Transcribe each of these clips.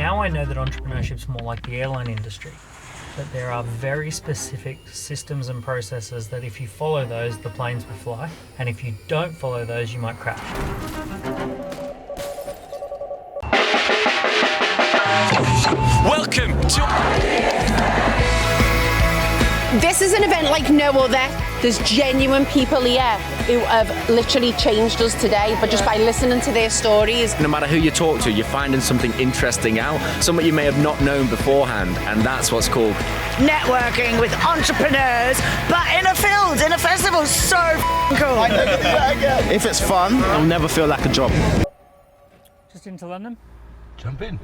Now I know that entrepreneurship's more like the airline industry, that there are very specific systems and processes that if you follow those, the planes will fly, and if you don't follow those, you might crash. Welcome to... This is an event like no other. There's genuine people here who have literally changed us today, but just by listening to their stories. No matter who you talk to, you're finding something interesting out, something you may have not known beforehand, and that's what's called networking with entrepreneurs, but in a field, in a festival. So cool. If it's fun, it'll never feel like a job. Just into London? Jump in.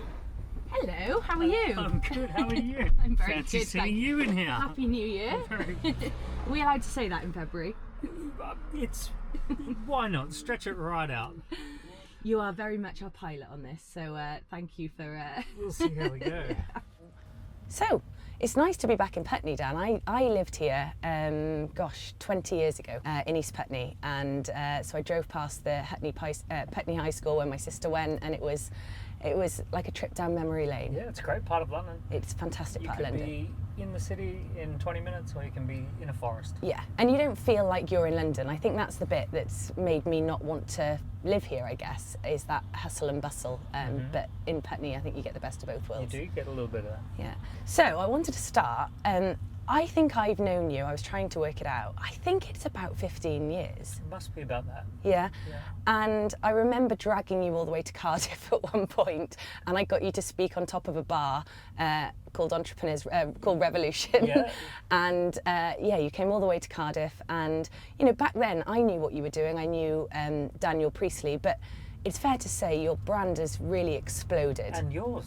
Hello, how are you? I'm good, how are you? I'm very Fancy good, seeing thanks. you in here. Happy New Year. Very good. Are we allowed to say that in February? It's, why not? Stretch it right out. You are very much our pilot on this, so thank you for... We'll see how we go. So, it's nice to be back in Putney, Dan. I lived here, 20 years ago in East Putney, and so I drove past the Putney High School when my sister went, and it was like a trip down memory lane. Yeah, it's a great part of London. It's a fantastic part of London. You can be in the city in 20 minutes, or you can be in a forest. Yeah, and you don't feel like you're in London. I think that's the bit that's made me not want to live here, I guess, is that hustle and bustle. But in Putney, I think you get the best of both worlds. You do get a little bit of that. Yeah. So I wanted to start. I think I've known you, I was trying to work it out, I think it's about 15 years. It must be about that. Yeah. Yeah. And I remember dragging you all the way to Cardiff at one point, and I got you to speak on top of a bar called called Revolution. Yeah. And you came all the way to Cardiff, and back then I knew what you were doing. I knew Daniel Priestley, but it's fair to say your brand has really exploded. And yours.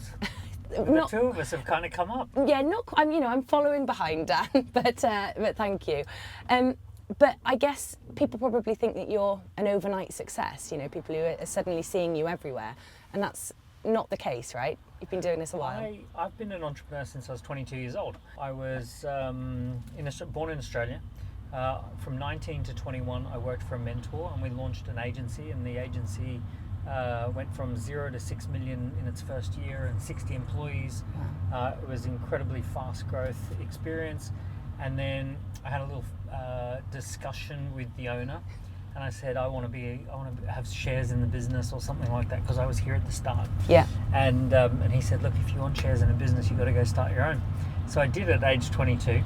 The two of us have kind of come up. Yeah, I'm following behind Dan, but thank you. But I guess people probably think that you're an overnight success. People who are suddenly seeing you everywhere, and that's not the case, right? You've been doing this a while. I've been an entrepreneur since I was 22 years old. I was born in Australia. From 19 to 21, I worked for a mentor, and we launched an agency, and the agency went from 0 to 6 million in its first year and 60 employees. Wow. It was incredibly fast growth experience. And then I had a little discussion with the owner, and I said, I want to have shares in the business or something like that, because I was here at the start. Yeah. And he said, look, if you want shares in a business, you've got to go start your own. So I did at age 22.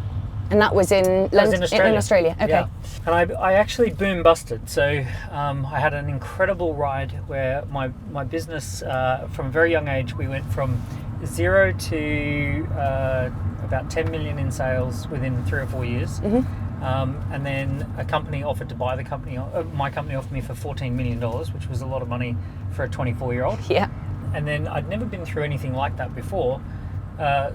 And that was in London, in Australia. Okay. Yeah. And I actually boom busted. So I had an incredible ride where my business, from a very young age, we went from 0 to about 10 million in sales within 3 or 4 years. And then a company offered to buy the company. My company offered me for $14 million, which was a lot of money for a 24-year-old. Yeah. And then I'd never been through anything like that before.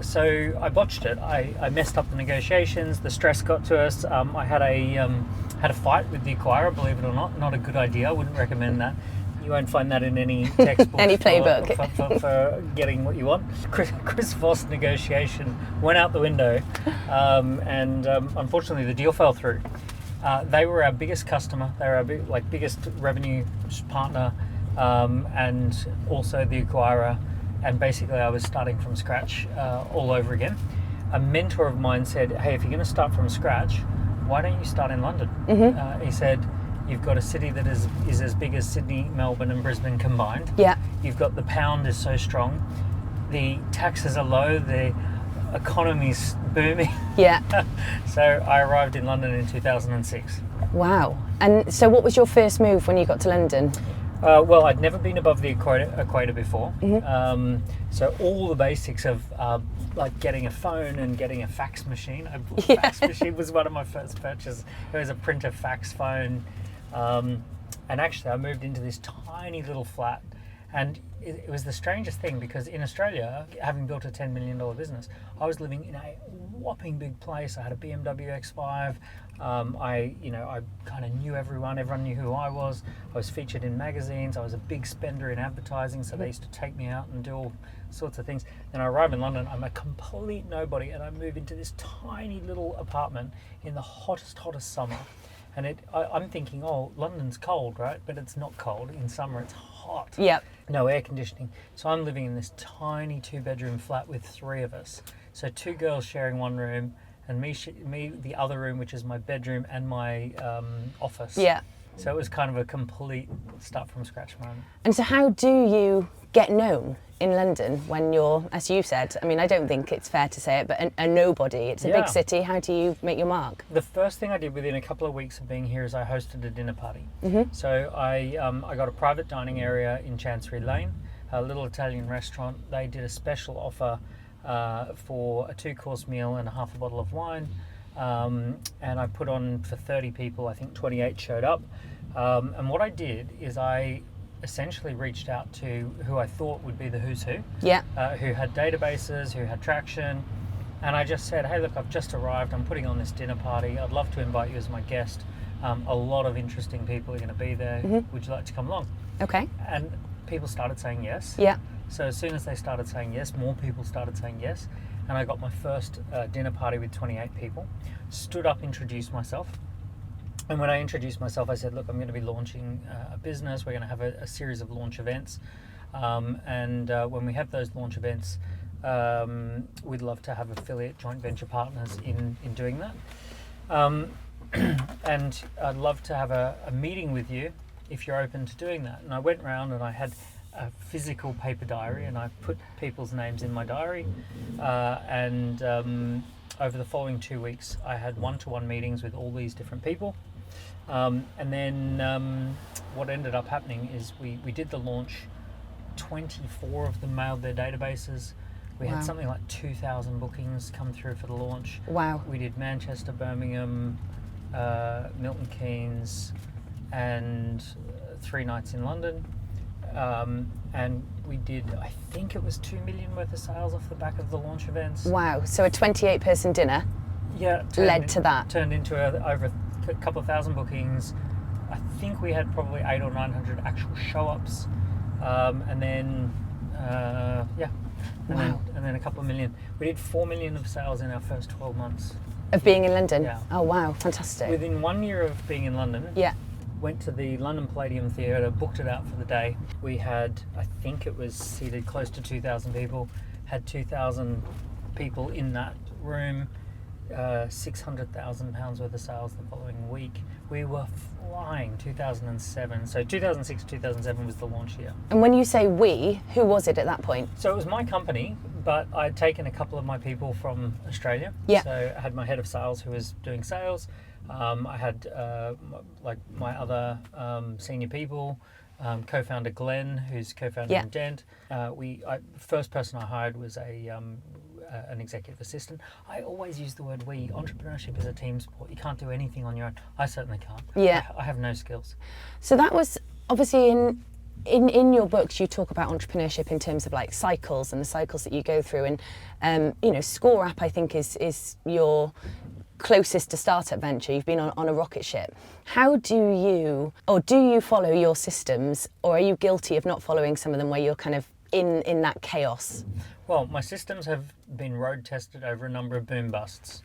So I botched it. I messed up the negotiations. The stress got to us. I had a fight with the acquirer. Believe it or not a good idea. I wouldn't recommend that. You won't find that in any textbook. Any playbook for getting what you want. Chris Voss negotiation went out the window, and unfortunately the deal fell through. They were our biggest customer. They were our biggest revenue partner, and also the acquirer. And basically I was starting from scratch all over again. A mentor of mine said, hey, if you're going to start from scratch, why don't you start in London? He said, you've got a city that is as big as Sydney, Melbourne and Brisbane combined. Yeah. You've got the pound is so strong. The taxes are low. The economy's booming. Yeah. So I arrived in London in 2006. Wow. And so what was your first move when you got to London? Well, I'd never been above the equator before. So all the basics of like getting a phone and getting a fax machine. A fax machine was one of my first purchases. It was a printer fax phone. And actually I moved into this tiny little flat, and it was the strangest thing, because in Australia, having built a $10 million business, I was living in a whopping big place. I had a BMW X5. I kind of knew everyone knew who I was. I was featured in magazines. I was a big spender in advertising, so they used to take me out and do all sorts of things. Then I arrive in London, I'm a complete nobody, and I move into this tiny little apartment in the hottest summer. And I'm thinking, oh, London's cold, right? But it's not cold. In summer, it's hot. Yep. No air conditioning. So I'm living in this tiny 2-bedroom flat with 3 of us. So 2 girls sharing one room, and me the other room, which is my bedroom and my office. Yeah. So it was kind of a complete start from scratch moment. And so how do you get known in London when you're, as you said, I mean, I don't think it's fair to say it, but a nobody. It's a big city. How do you make your mark? The first thing I did within a couple of weeks of being here is I hosted a dinner party. So I got a private dining area in Chancery Lane, a little Italian restaurant. They did a special offer for a 2-course meal and a half a bottle of wine. And I put on for 30 people. I think 28 showed up. And what I did is I essentially reached out to who I thought would be the who's who, who had databases, who had traction, and I just said, hey, look, I've just arrived, I'm putting on this dinner party, I'd love to invite you as my guest. A lot of interesting people are going to be there. Would you like to come along? Okay. And people started saying yes. Yeah. So as soon as they started saying yes, more people started saying yes, and I got my first dinner party with 28 people, stood up, introduced myself. And when I introduced myself, I said, look, I'm going to be launching a business. We're going to have a series of launch events. And when we have those launch events, we'd love to have affiliate joint venture partners in doing that. And I'd love to have a meeting with you if you're open to doing that. And I went around and I had a physical paper diary, and I put people's names in my diary. And over the following 2 weeks, I had one-to-one meetings with all these different people. And then what ended up happening is we did the launch. 24 of them mailed their databases. We had something like 2,000 bookings come through for the launch. Wow. We did Manchester, Birmingham, Milton Keynes, and 3 nights in London. And we did, I think it was 2 million worth of sales off the back of the launch events. Wow. So a 28-person dinner led to that. Turned into over a couple of thousand bookings. I think we had probably 800 or 900 actual show-ups. And then a couple of million. We did 4 million of sales in our first 12 months. Of being in London? Yeah. Oh, wow. Fantastic. Within 1 year of being in London, went to the London Palladium Theatre, booked it out for the day. We had, I think it was seated close to 2,000 people, had 2,000 people in that room, £600,000 worth of sales the following week. We were flying. 2007. So 2006, 2007 was the launch year. And when you say we, who was it at that point? So it was my company, but I'd taken a couple of my people from Australia. Yeah. So I had my head of sales who was doing sales. I had my other senior people, co-founder Glenn, who's co-founder in Dent. First person I hired was an executive assistant. I always use the word we. Entrepreneurship is a team sport. You can't do anything on your own. I certainly can't. Yeah. I have no skills. So that was obviously in your books you talk about entrepreneurship in terms of like cycles and the cycles that you go through, and ScoreApp I think is your closest to startup venture. You've been on a rocket ship. How do you follow your systems, or are you guilty of not following some of them where you're kind of in that chaos? Well, my systems have been road tested over a number of boom busts.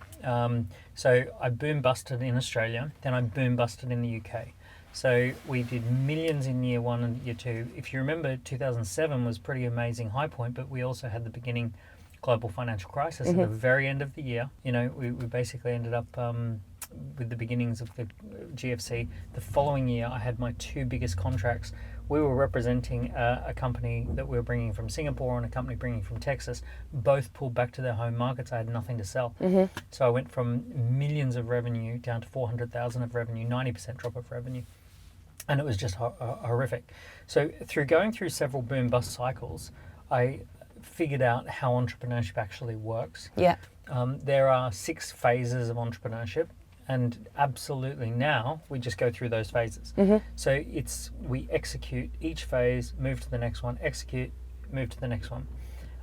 So I boom busted in Australia, then I boom busted in the UK. So we did millions in year 1 and year 2. If you remember, 2007 was pretty amazing high point, but we also had the beginning global financial crisis at the very end of the year. We basically ended up with the beginnings of the GFC. The following year, I had my 2 biggest contracts. We were representing a company that we were bringing from Singapore and a company bringing from Texas. Both pulled back to their home markets. I had nothing to sell. So I went from millions of revenue down to 400,000 of revenue, 90% drop of revenue. And it was just horrific. So through going through several boom bust cycles, I figured out how entrepreneurship actually works. Yeah. There are 6 phases of entrepreneurship. And absolutely now we just go through those phases. So we execute each phase, move to the next one, execute, move to the next one,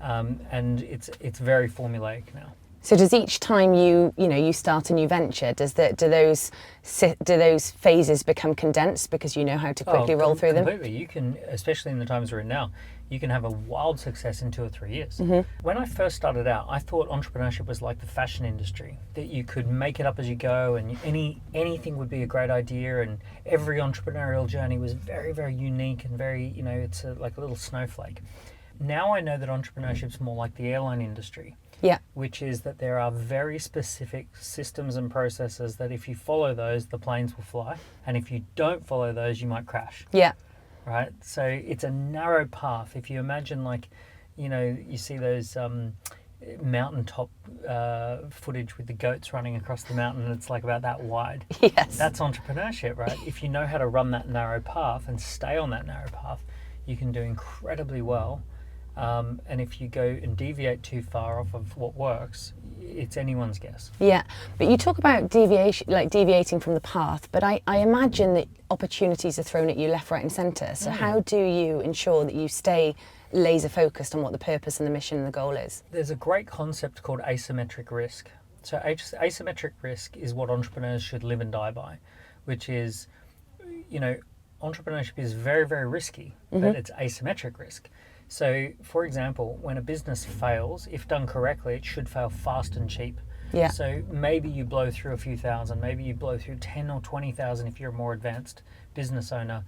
and it's very formulaic now. So does each time you start a new venture, do those phases become condensed because you know how to quickly roll through them? Completely. You can, especially in the times we're in now, you can have a wild success in 2 or 3 years. When I first started out, I thought entrepreneurship was like the fashion industry, that you could make it up as you go, and anything would be a great idea, and every entrepreneurial journey was very, very unique and very, it's like a little snowflake. Now I know that entrepreneurship is more like the airline industry. Yeah. Which is that there are very specific systems and processes that if you follow those, the planes will fly, and if you don't follow those, you might crash. Yeah. Right? So it's a narrow path. If you imagine, like, you see those mountaintop footage with the goats running across the mountain, and it's like about that wide. Yes. That's entrepreneurship, right? If you know how to run that narrow path and stay on that narrow path, you can do incredibly well. And if you go and deviate too far off of what works, it's anyone's guess. Yeah, but you talk about deviating from the path, but I imagine that opportunities are thrown at you left, right and centre. So how do you ensure that you stay laser focused on what the purpose and the mission and the goal is? There's a great concept called asymmetric risk. So asymmetric risk is what entrepreneurs should live and die by, which is, entrepreneurship is very, very risky, but it's asymmetric risk. So, for example, when a business fails, if done correctly, it should fail fast and cheap. Yeah. So maybe you blow through a few thousand, maybe you blow through 10 or 20,000 if you're a more advanced business owner,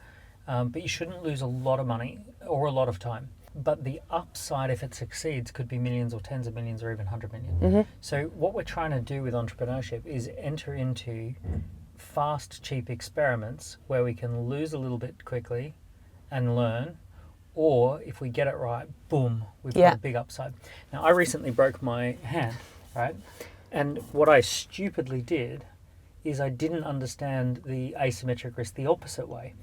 but you shouldn't lose a lot of money or a lot of time. But the upside, if it succeeds, could be millions or tens of millions or even 100 million. So what we're trying to do with entrepreneurship is enter into fast, cheap experiments where we can lose a little bit quickly and learn. Or if we get it right, boom, we've got a big upside. Now, I recently broke my hand, right? And what I stupidly did is I didn't understand the asymmetric risk the opposite way.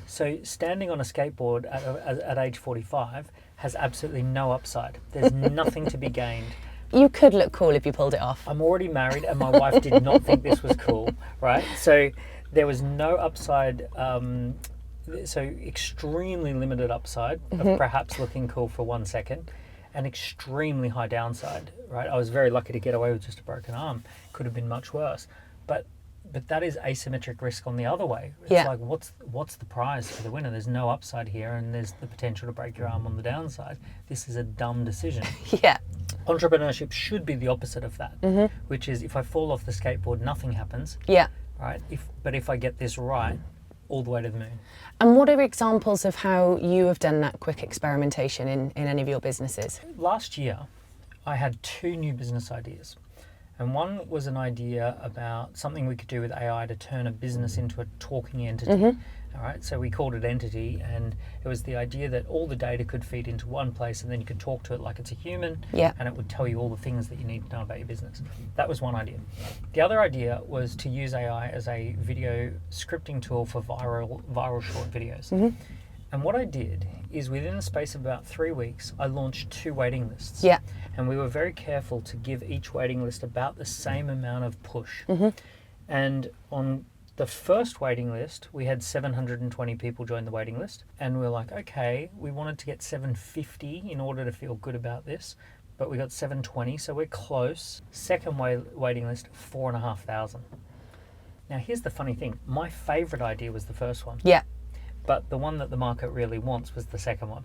So standing on a skateboard at age 45 has absolutely no upside. There's nothing to be gained. You could look cool if you pulled it off. I'm already married and my wife did not think this was cool, right? So there was no upside. So extremely limited upside of perhaps looking cool for 1 second, and extremely high downside, right? I was very lucky to get away with just a broken arm. Could have been much worse. But that is asymmetric risk on the other way. It's like, what's the prize for the winner? There's no upside here, and there's the potential to break your arm on the downside. This is a dumb decision. Yeah. Entrepreneurship should be the opposite of that, which is if I fall off the skateboard, nothing happens. Yeah. Right? But if I get this right, all the way to the moon. And what are examples of how you have done that quick experimentation in any of your businesses? Last year, I had 2 new business ideas. And one was an idea about something we could do with AI to turn a business into a talking entity. All right, so we called it Entity, and it was the idea that all the data could feed into one place, and then you could talk to it like it's a human, and it would tell you all the things that you need to know about your business. That was one idea. The other idea was to use AI as a video scripting tool for viral short videos. And what I did is within the space of about 3 weeks, I launched 2 waiting lists. Yeah. And we were very careful to give each waiting list about the same amount of push. And on the first waiting list, we had 720 people join the waiting list. And we were like, okay, we wanted to get 750 in order to feel good about this, but we got 720, so we're close. Second waiting list, 4,500. Now, here's the funny thing. My favorite idea was the first one. Yeah. But the one that the market really wants was the second one.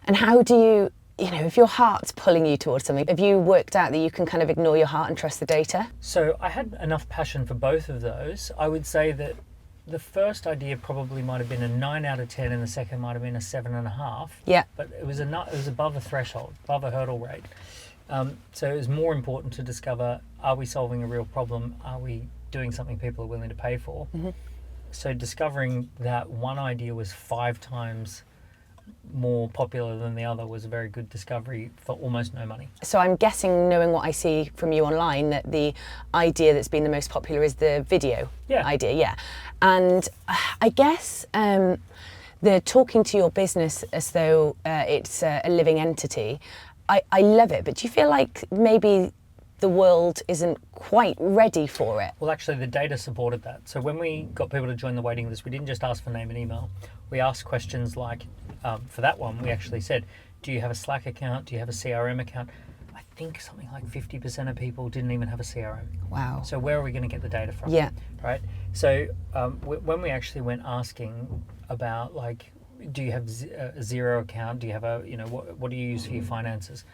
And how do you, if your heart's pulling you towards something, have you worked out that you can kind of ignore your heart and trust the data? So I had enough passion for both of those. I would say that the first idea probably might have been a 9 out of 10 and the second might have been a 7.5. Yeah. But it was above a threshold, above a hurdle rate. So it was more important to discover, are we solving a real problem? Are we doing something people are willing to pay for? So discovering that one idea was 5 times more popular than the other was a very good discovery for almost no money. So I'm guessing, knowing what I see from you online, that the idea that's been the most popular is the video idea. And I guess the talking to your business as though it's a living entity, I love it. But do you feel like maybe the world isn't quite ready for it? Well, actually, the data supported that. So when we got people to join the waiting list, we didn't just ask for name and email. We asked questions like, for that one, we actually said, do you have a Slack account? Do you have a CRM account? I think something like 50% of people didn't even have a CRM. Wow. So where are we going to get the data from? Yeah. Right? So when we actually went asking about, like, do you have a zero account? Do you have a, what do you use for your finances?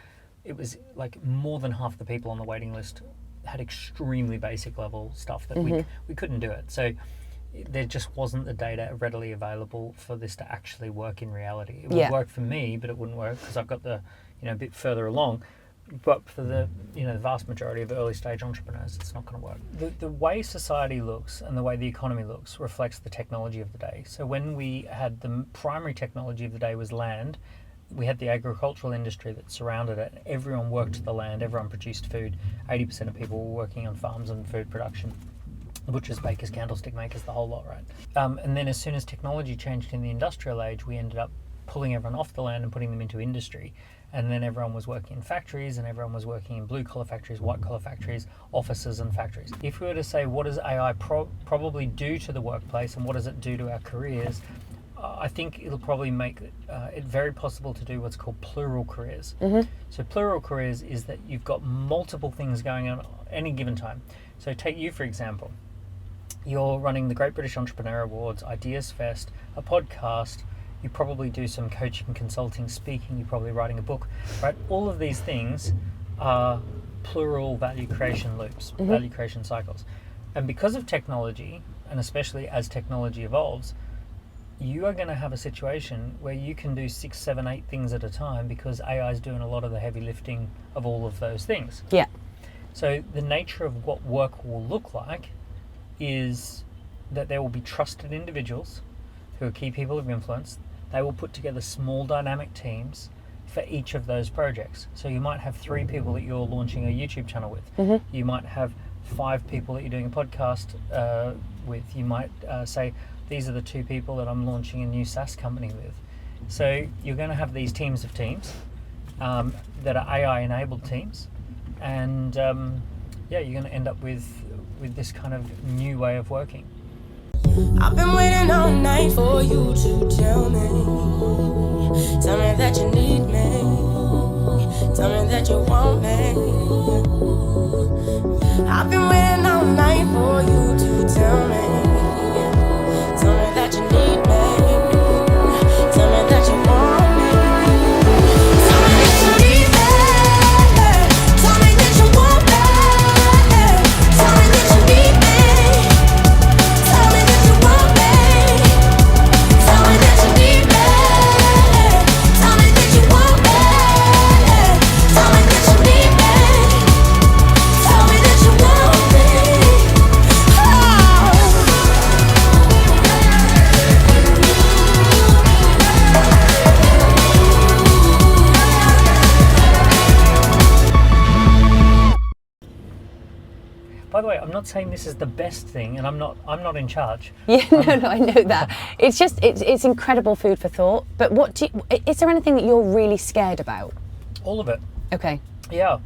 It was like more than half the people on the waiting list had extremely basic level stuff that we couldn't do it. So there just wasn't the data readily available for this to actually work in reality. It would work for me, but it wouldn't work because I've got the, a bit further along. But for the, the vast majority of early stage entrepreneurs, it's not going to work. The way society looks and the way the economy looks reflects the technology of the day. So when we had the primary technology of the day was land, we had the agricultural industry that surrounded it. Everyone worked the land, everyone produced food. 80% of people were working on farms and food production. Butchers, bakers, candlestick makers, the whole lot, right? And then as soon as technology changed in the industrial age, we ended up pulling everyone off the land and putting them into industry. And then everyone was working in factories, and everyone was working in blue-collar factories, white-collar factories, offices and factories. If we were to say, what does AI probably do to the workplace and what does it do to our careers, I think it'll probably make it very possible to do what's called plural careers. So plural careers is that you've got multiple things going on at any given time. So take you, for example. You're running the Great British Entrepreneur Awards, Ideas Fest, a podcast. You probably do some coaching, consulting, speaking. You're probably writing a book, right? All of these things are plural value creation loops, value creation cycles. And because of technology, and especially as technology evolves, you are going to have a situation where you can do 6, 7, 8 things at a time because AI is doing a lot of the heavy lifting of all of those things. Yeah. So the nature of what work will look like is that there will be trusted individuals who are key people of influence. They will put together small dynamic teams for each of those projects. So you might have 3 people that you're launching a YouTube channel with. You might have 5 people that you're doing a podcast with. You might say, these are the 2 people that I'm launching a new SaaS company with. So you're going to have these teams of teams that are AI-enabled teams. And you're going to end up with this kind of new way of working. I've been waiting all night for you to tell me that you need me, tell me that you want me. I've been waiting all night for you to tell me that you need me, tell me that you want me, tell me that you need me, tell me that you want me, tell me that you need me. By the way, I'm not saying this is the best thing, and I'm not in charge. Yeah, no, I know that. It's just it's incredible food for thought. But is there anything that you're really scared about? All of it. Okay. Yeah,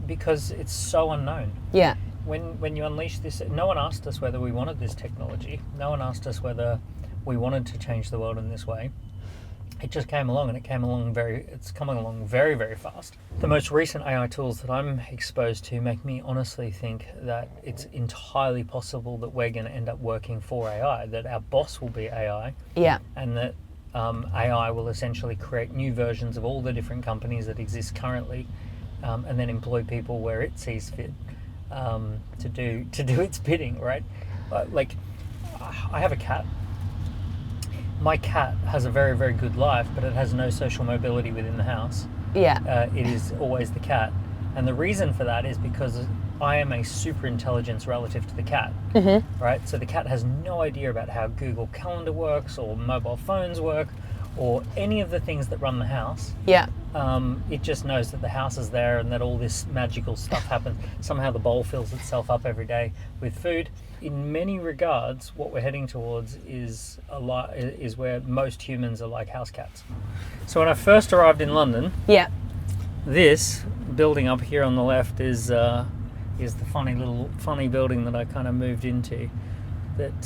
because it's so unknown. Yeah. When you unleash this, no one asked us whether we wanted this technology. No one asked us whether we wanted to change the world in this way. It just came along, and it's coming along very, very fast. The most recent AI tools that I'm exposed to make me honestly think that it's entirely possible that we're going to end up working for AI, that our boss will be AI. Yeah. And that AI will essentially create new versions of all the different companies that exist currently, and then employ people where it sees fit to do its bidding, right? Like, I have a cat. My cat has a very, very good life, but it has no social mobility within the house. Yeah. It is always the cat. And the reason for that is because I am a super intelligence relative to the cat, right? So the cat has no idea about how Google Calendar works or mobile phones work or any of the things that run the house. Yeah. It just knows that the house is there and that all this magical stuff happens. Somehow the bowl fills itself up every day with food. In many regards, what we're heading towards is where most humans are like house cats. So when I first arrived in London, this building up here on the left is the funny building that I kind of moved into. That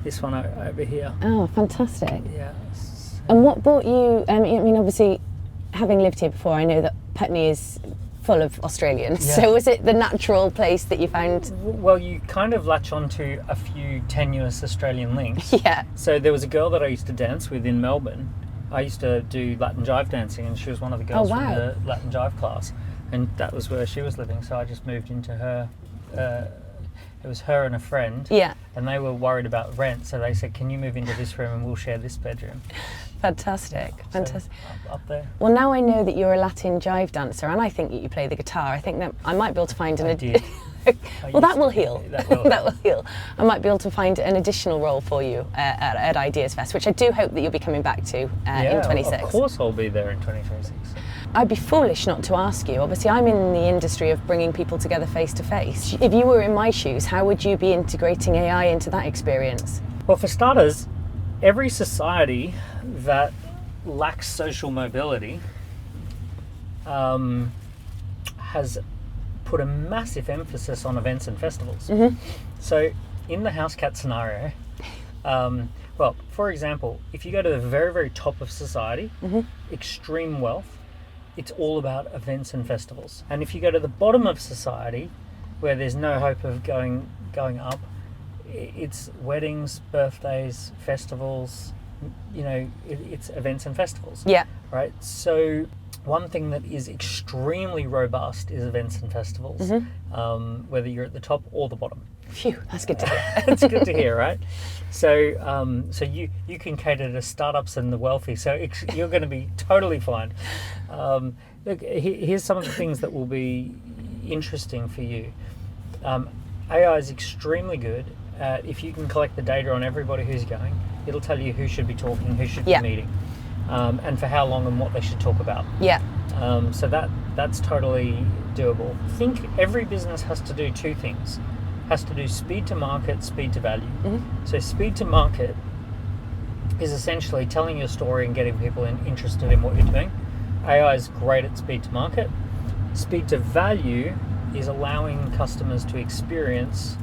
this one over here. Oh, fantastic! Yeah. And what brought you? I mean, obviously, having lived here before, I know that Putney is full of Australians. Yeah. So was it the natural place that you found? Well, you kind of latch onto a few tenuous Australian links. Yeah. So there was a girl that I used to dance with in Melbourne. I used to do Latin jive dancing, and she was one of the girls Oh, from wow. the Latin jive class, and that was where she was living. So I just moved into her. It was her and a friend. Yeah. And they were worried about rent, so they said, "Can you move into this room and we'll share this bedroom?" Fantastic, fantastic. So, up there. Well, now I know that you're a Latin jive dancer, and I think that you play the guitar. I think that I might be able to find I an. did. Well, that will heal. That will. That will heal. I might be able to find an additional role for you at Ideas Fest, which I do hope that you'll be coming back to in 26. Of course I'll be there in 2026. I'd be foolish not to ask you. Obviously, I'm in the industry of bringing people together face to face. If you were in my shoes, how would you be integrating AI into that experience? Well, for starters, every society that lacks social mobility has put a massive emphasis on events and festivals. Mm-hmm. So in the house cat scenario, well, for example, if you go to the very, very top of society, Mm-hmm. extreme wealth, it's all about events and festivals. And if you go to the bottom of society, where there's no hope of going up, it's weddings, birthdays, festivals, it's events and festivals. Yeah. Right? So one thing that is extremely robust is events and festivals, Mm-hmm. whether you're at the top or the bottom. Phew, that's good to hear. It's good to hear, right? So, so you can cater to startups and the wealthy. So you're going to be totally fine. Look, here's some of the things that will be interesting for you. AI is extremely good at, if you can collect the data on everybody who's going, it'll tell you who should be talking, who should Yeah. be meeting, and for how long and what they should talk about. Yeah. So that's totally doable. I think every business has to do two things. Has to do speed to market, speed to value. Mm-hmm. So speed to market is essentially telling your story and getting people interested in what you're doing. AI is great at speed to market. Speed to value is allowing customers to experience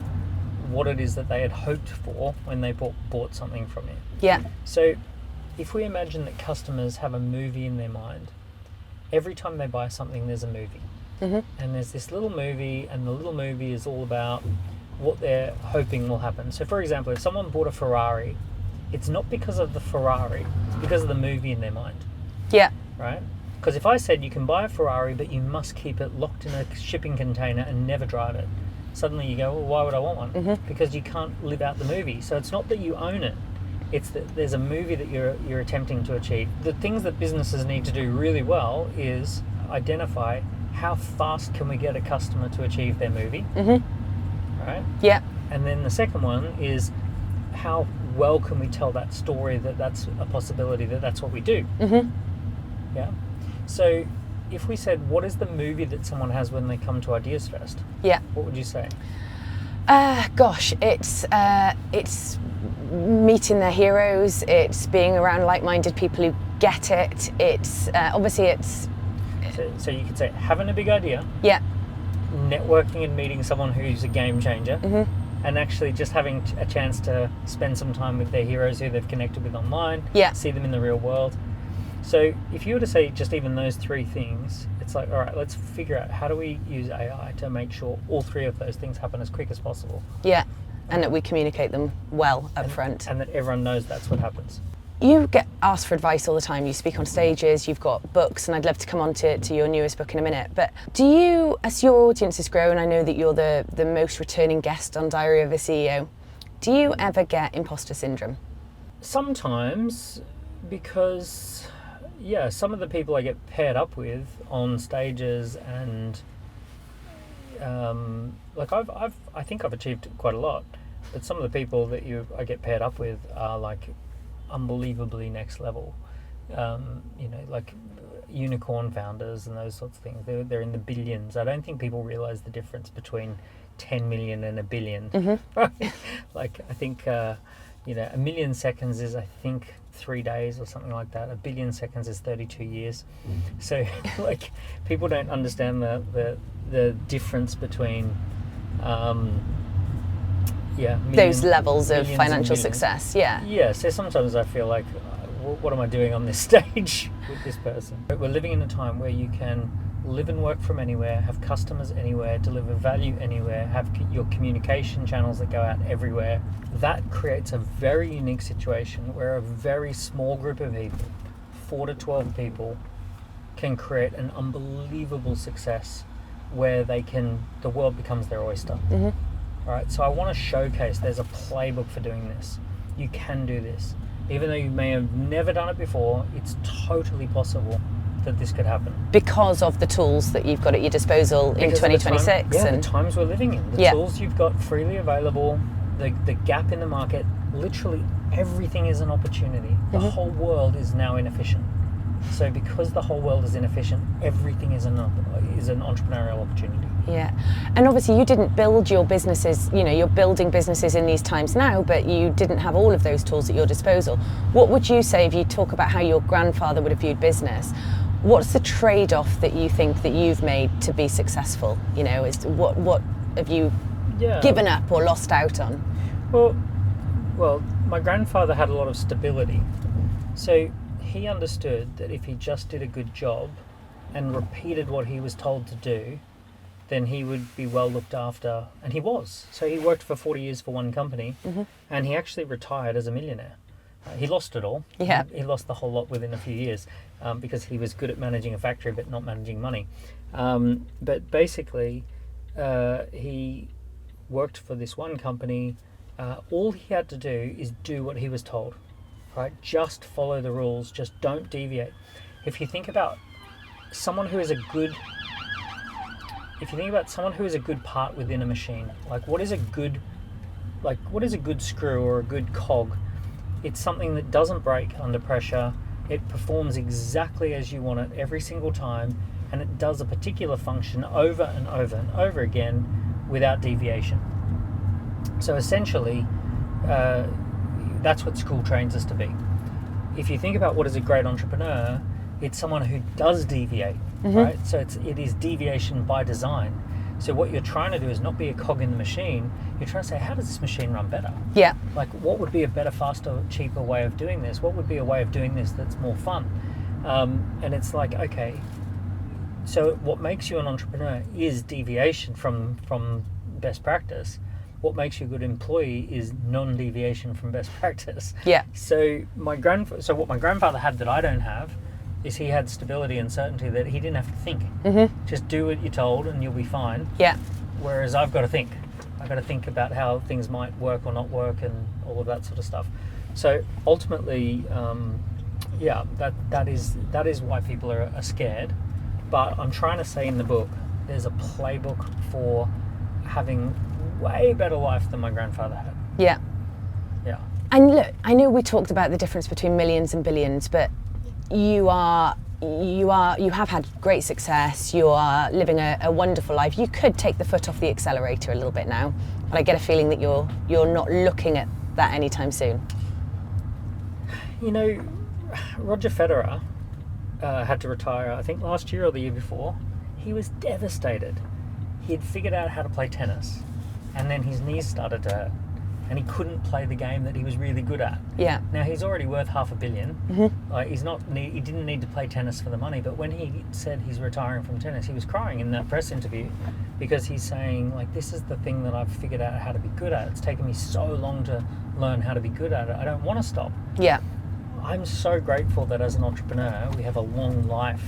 what it is that they had hoped for when they bought something from you. Yeah. So if we imagine that customers have a movie in their mind, every time they buy something, there's a movie. Mm-hmm. And there's this little movie, and the little movie is all about what they're hoping will happen. So for example, if someone bought a Ferrari, it's not because of the Ferrari, it's because of the movie in their mind, Yeah. right? Because if I said you can buy a Ferrari, but you must keep it locked in a shipping container and never drive it, suddenly you go, well, why would I want one? Mm-hmm. Because you can't live out the movie. So it's not that you own it, it's that there's a movie that you're attempting to achieve. The things that businesses need to do really well is identify how fast can we get a customer to achieve their movie, right? Yeah. And then the second one is how well can we tell that story that that's a possibility, that that's what we do. Yeah. So if we said, what is the movie that someone has when they come to Ideas Fest? Yeah. What would you say? Gosh, it's meeting their heroes. It's being around like-minded people who get it. It's obviously it's So you could say having a big idea, yeah. networking and meeting someone who's a game changer, and actually just having a chance to spend some time with their heroes who they've connected with online, Yeah. see them in the real world. So if you were to say just even those three things, it's like, all right, let's figure out how do we use AI to make sure all three of those things happen as quick as possible, Yeah, and that we communicate them well up front. and that everyone knows that's what happens. You get asked for advice all the time. You speak on stages, you've got books, and I'd love to come on to your newest book in a minute. But do you, as your audience has grown, I know that you're the most returning guest on Diary of a CEO, do you ever get imposter syndrome? Sometimes, because some of the people I get paired up with on stages, and I think I've achieved quite a lot, but some of the people that I get paired up with are like unbelievably next level, like unicorn founders and those sorts of things. They're in the billions. I don't think people realize the difference between 10 million and a billion. Like I think 1 million seconds is, I think, 3 days or something like that. 1 billion seconds is 32 years. So like people don't understand the difference between Those levels of millions and financial billions. success, yeah. Yeah, so sometimes I feel like what am I doing on this stage with this person? But we're living in a time where you can live and work from anywhere, have customers anywhere, deliver value anywhere, have your communication channels that go out everywhere. That creates a very unique situation where a very small group of people, 4 to 12 people, can create an unbelievable success where the world becomes their oyster. All right, so I want to showcase there's a playbook for doing this. You can do this. Even though you may have never done it before, it's totally possible that this could happen. Because of the tools that you've got at your disposal in 2026. The times we're living in. The tools you've got freely available, the gap in the market, literally everything is an opportunity. The whole world is now inefficient. So because the whole world is inefficient, everything is an entrepreneurial opportunity. Yeah. And obviously you didn't build your businesses, you're building businesses in these times now, but you didn't have all of those tools at your disposal. What would you say, if you talk about how your grandfather would have viewed business, what's the trade-off that you think that you've made to be successful? Is what have you given up or lost out on? Well, my grandfather had a lot of stability. So he understood that if he just did a good job and repeated what he was told to do, then he would be well looked after. And he was. So he worked for 40 years for one company, and he actually retired as a millionaire. He lost it all. Yeah. He lost the whole lot within a few years because he was good at managing a factory but not managing money. But basically, he worked for this one company. All he had to do is do what he was told. Right? Just follow the rules. Just don't deviate. If you think about someone who is a good part within a machine, what is a good screw or a good cog? It's something that doesn't break under pressure. It performs exactly as you want it every single time, and it does a particular function over and over and over again without deviation. So essentially, that's what school trains us to be. If you think about what is a great entrepreneur, it's someone who does deviate, right? So it is deviation by design. So what you're trying to do is not be a cog in the machine. You're trying to say, how does this machine run better? Yeah. What would be a better, faster, cheaper way of doing this? What would be a way of doing this that's more fun? And it's okay, so what makes you an entrepreneur is deviation from best practice. What makes you a good employee is non-deviation from best practice. Yeah. So what my grandfather had that I don't have is he had stability and certainty that he didn't have to think. Just do what you're told and you'll be fine. Yeah. Whereas I've got to think. I've got to think about how things might work or not work and all of that sort of stuff. So ultimately, that is why people are scared. But I'm trying to say in the book, there's a playbook for having way better life than my grandfather had. Yeah. Yeah. And look, I know we talked about the difference between millions and billions, but you have had great success. You are living a wonderful life. You could take the foot off the accelerator a little bit now, but I get a feeling that you're not looking at that anytime soon. Roger Federer had to retire, I think last year or the year before. He was devastated. He had figured out how to play tennis, and then his knees started to hurt, and he couldn't play the game that he was really good at. Yeah. Now he's already worth $500 million. He didn't need to play tennis for the money, but when he said he's retiring from tennis, he was crying in that press interview because he's saying, this is the thing that I've figured out how to be good at. It's taken me so long to learn how to be good at it. I don't want to stop. Yeah. I'm so grateful that as an entrepreneur, we have a long life.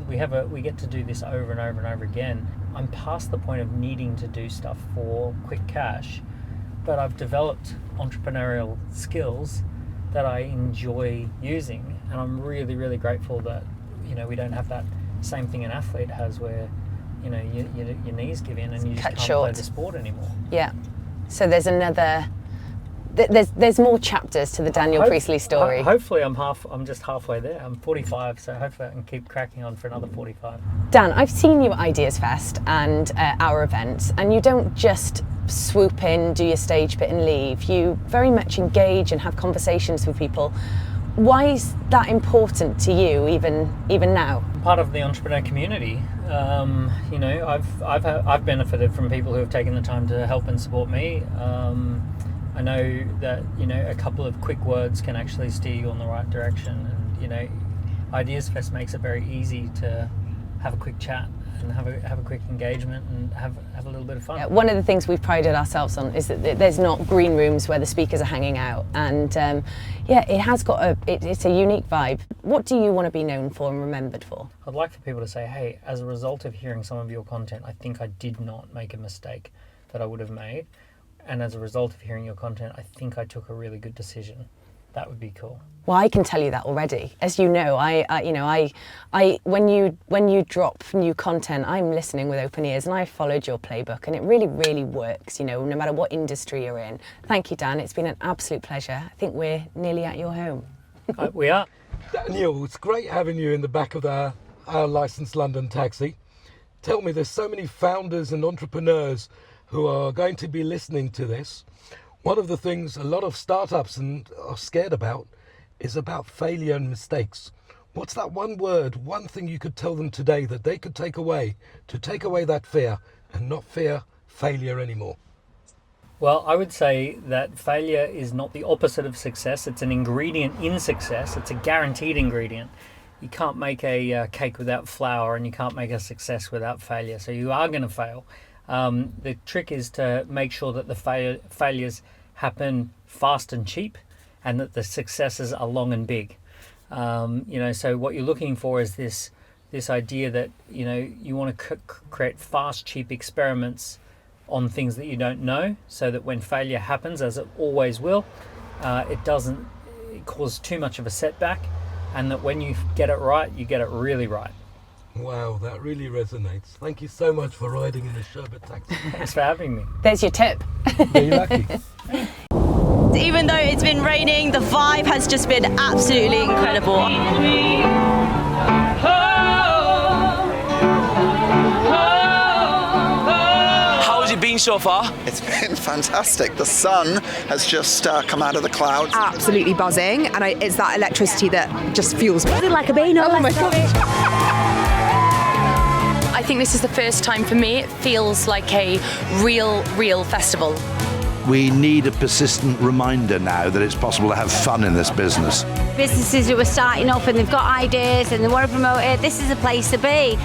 We get to do this over and over and over again. I'm past the point of needing to do stuff for quick cash, but I've developed entrepreneurial skills that I enjoy using, and I'm really, really grateful that we don't have that same thing an athlete has, where your knees give in and you just can't play the sport anymore. Yeah. So there's another. There's more chapters to the Daniel Priestley story. Hopefully I'm just halfway there. I'm 45, so hopefully I can keep cracking on for another 45. Dan, I've seen you at Ideas Fest and our events, and you don't just swoop in, do your stage bit and leave. You very much engage and have conversations with people. Why is that important to you, even now? Part of the entrepreneur community. I've benefited from people who have taken the time to help and support me. I know that, you know, a couple of quick words can actually steer you in the right direction. And, you know, Ideas Fest makes it very easy to have a quick chat and have a quick engagement and have a little bit of fun. Yeah, one of the things we've prided ourselves on is that there's not green rooms where the speakers are hanging out, and yeah, it has got it's a unique vibe. What do you want to be known for and remembered for? I'd like for people to say, hey, as a result of hearing some of your content, I think I did not make a mistake that I would have made, and as a result of hearing your content, I think I took a really good decision. That would be cool. Well, I can tell you that already. As you know, when you drop new content, I'm listening with open ears, and I followed your playbook, and it really, really works. You know, no matter what industry you're in. Thank you, Dan. It's been an absolute pleasure. I think we're nearly at your home. We are. Daniel, it's great having you in the back of our licensed London taxi. Tell me, there's so many founders and entrepreneurs who are going to be listening to this. One of the things a lot of startups are scared about is about failure and mistakes. What's that one word, one thing you could tell them today that they could take away to take away that fear and not fear failure anymore? Well, I would say that failure is not the opposite of success. It's an ingredient in success. It's a guaranteed ingredient. You can't make a cake without flour, and you can't make a success without failure. So you are going to fail. The trick is to make sure that the failures happen fast and cheap, and that the successes are long and big. You know, so what you're looking for is this idea that, you know, you want to create fast, cheap experiments on things that you don't know, so that when failure happens, as it always will, it doesn't cause too much of a setback, and that when you get it right, you get it really right. Wow, that really resonates. Thank you so much for riding in the Sherbet taxi. Thanks for having me. There's your tip. Yeah, you're lucky. Even though it's been raining, the vibe has just been absolutely incredible. How's it been so far? It's been fantastic. The sun has just come out of the clouds. Absolutely buzzing, and it's that electricity that just fuels me. Like a bean. Oh my God. I think this is the first time for me. It feels like a real festival. We need a persistent reminder now that it's possible to have fun in this business. Businesses who are starting up and they've got ideas and they want to promote it, this is a place to be.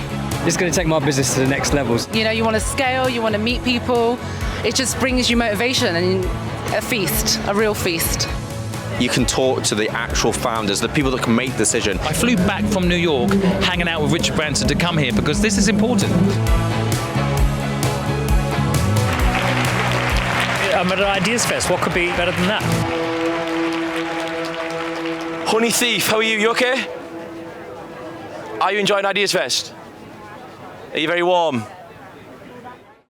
It's going to take my business to the next levels. You know, you want to scale, you want to meet people. It just brings you motivation and a feast, a real feast. You can talk to the actual founders, the people that can make the decision. I flew back from New York, hanging out with Richard Branson to come here because this is important. I'm at an Ideas Fest. What could be better than that? Honey Thief, how are you? You okay? Are you enjoying Ideas Fest? Are you very warm?